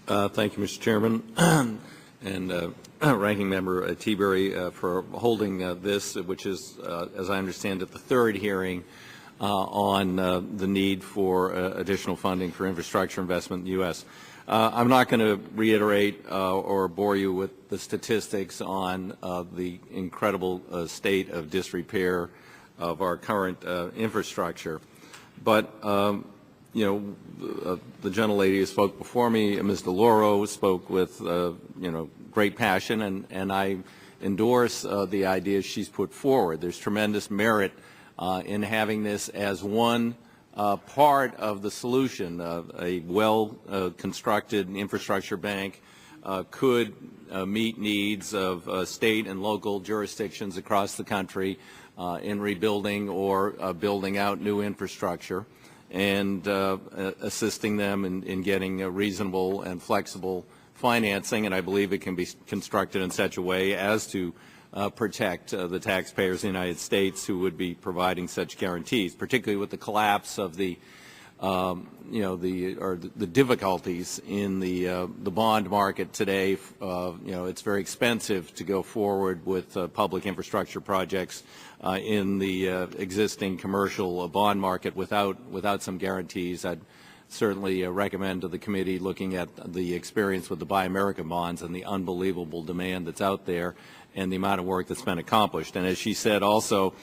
Thank you, Mr. Chairman, and Ranking Member Teaberry for holding this, which is, as I understand it, the third hearing on the need for additional funding for infrastructure investment in the U.S. I'm not going to reiterate or bore you with the statistics on the incredible state of disrepair of our current infrastructure, but you know, the gentlelady who spoke before me, Ms. DeLauro, spoke with great passion, and I endorse the ideas she's put forward. There's tremendous merit in having this as one part of the solution. A well-constructed infrastructure bank could meet needs of state and local jurisdictions across the country in rebuilding or building out new infrastructure, and assisting them in getting a reasonable and flexible financing. And I believe it can be constructed in such a way as to protect the taxpayers of the United States who would be providing such guarantees, particularly with the collapse of the the difficulties in the bond market today. It's very expensive to go forward with public infrastructure projects in the existing commercial bond market without some guarantees. I'd certainly recommend to the committee looking at the experience with the Buy America bonds and the unbelievable demand that's out there and the amount of work that's been accomplished. And as she said also,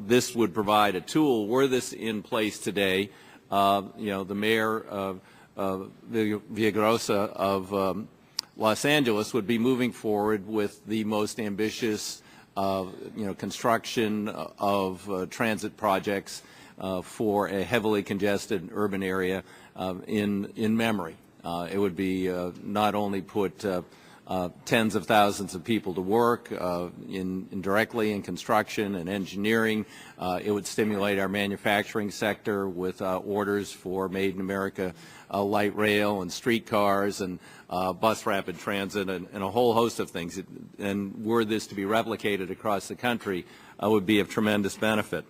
this would provide a tool. Were this in place today, the mayor Villagrosa of Los Angeles would be moving forward with the most ambitious construction of transit projects for a heavily congested urban area in memory. It would be not only put tens of thousands of people to work directly in construction and engineering. It would stimulate our manufacturing sector with orders for Made in America light rail and streetcars and bus rapid transit and a whole host of things. And were this to be replicated across the country, would be of tremendous benefit.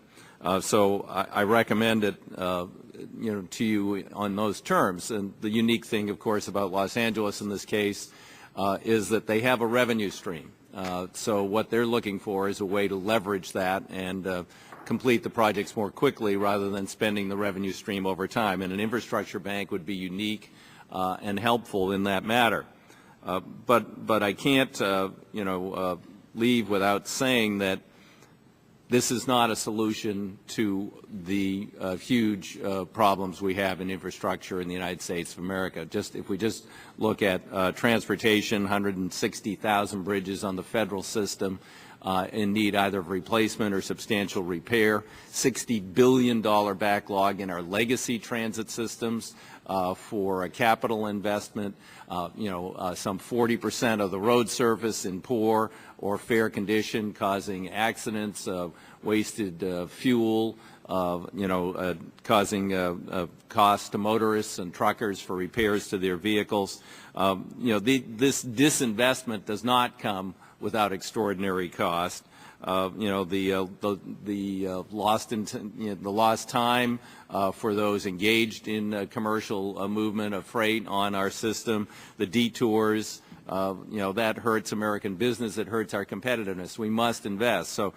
So I recommend it, to you on those terms. And the unique thing, of course, about Los Angeles in this case is that they have a revenue stream. So what they're looking for is a way to leverage that and complete the projects more quickly rather than spending the revenue stream over time. And an infrastructure bank would be unique and helpful in that matter. But I can't, leave without saying that this is not a solution to the huge problems we have in infrastructure in the United States of America. If we just look at transportation, 160,000 bridges on the federal system in need either of replacement or substantial repair, $60 billion backlog in our legacy transit systems for a capital investment, some 40% of the road surface in poor or fair condition, causing accidents, wasted fuel, causing costs to motorists and truckers for repairs to their vehicles. This disinvestment does not come without extraordinary cost. The lost time for those engaged in commercial movement of freight on our system, the detours, that hurts American business. It hurts our competitiveness. We must invest. So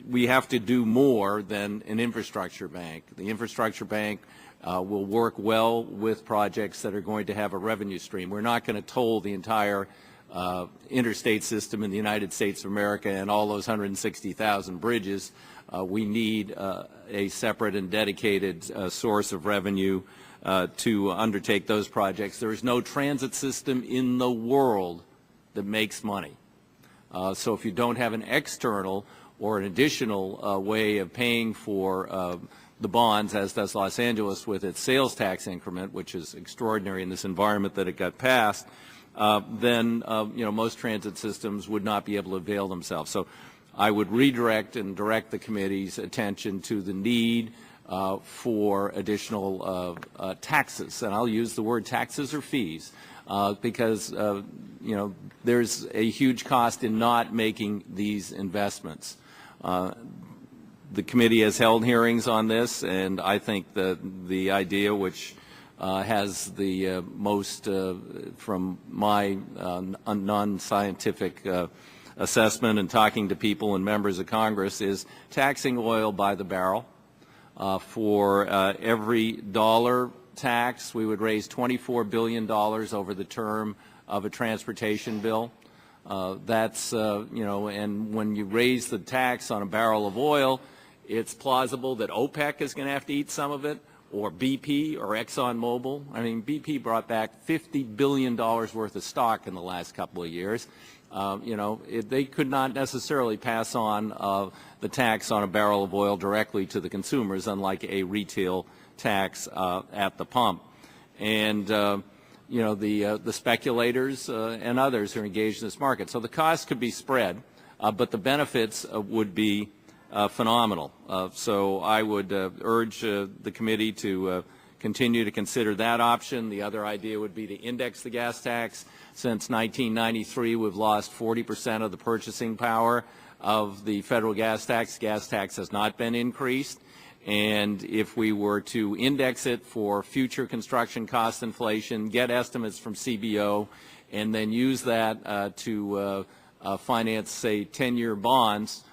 we have to do more than an infrastructure bank. The infrastructure bank will work well with projects that are going to have a revenue stream. We're not going to toll the entire interstate system in the United States of America and all those 160,000 bridges. We need a separate and dedicated source of revenue to undertake those projects. There is no transit system in the world that makes money. So if you don't have an external or an additional way of paying for the bonds, as does Los Angeles with its sales tax increment, which is extraordinary in this environment that it got passed, then most transit systems would not be able to avail themselves. So I would redirect and direct the committee's attention to the need for additional taxes, and I'll use the word taxes or fees, because there's a huge cost in not making these investments. The committee has held hearings on this, and I think that the idea, which has the most, from my non-scientific assessment and talking to people and members of Congress, is taxing oil by the barrel. For every dollar tax, we would raise $24 billion over the term of a transportation bill. That's, and when you raise the tax on a barrel of oil, it's plausible that OPEC is going to have to eat some of it, or BP or ExxonMobil. I mean, BP brought back $50 billion worth of stock in the last couple of years. They could not necessarily pass on the tax on a barrel of oil directly to the consumers, unlike a retail tax at the pump. And the speculators and others who are engaged in this market. So the cost could be spread, but the benefits would be phenomenal. So I would urge the committee to continue to consider that option. The other idea would be to index the gas tax. Since 1993, we've lost 40% of the purchasing power of the federal gas tax. Gas tax has not been increased. And if we were to index it for future construction cost inflation, get estimates from CBO, and then use that to finance, say, 10-year bonds,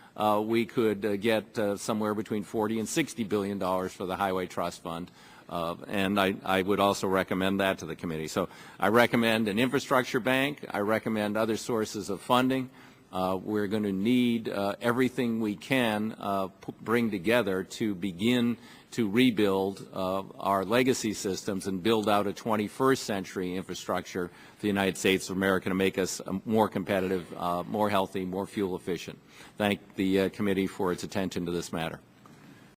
we could get somewhere between $40 and $60 billion for the Highway Trust Fund. And I would also recommend that to the committee. So I recommend an infrastructure bank. I recommend other sources of funding. We're going to need everything we can bring together to begin to rebuild our legacy systems and build out a 21st century infrastructure for the United States of America to make us more competitive, more healthy, more fuel efficient. Thank the committee for its attention to this matter.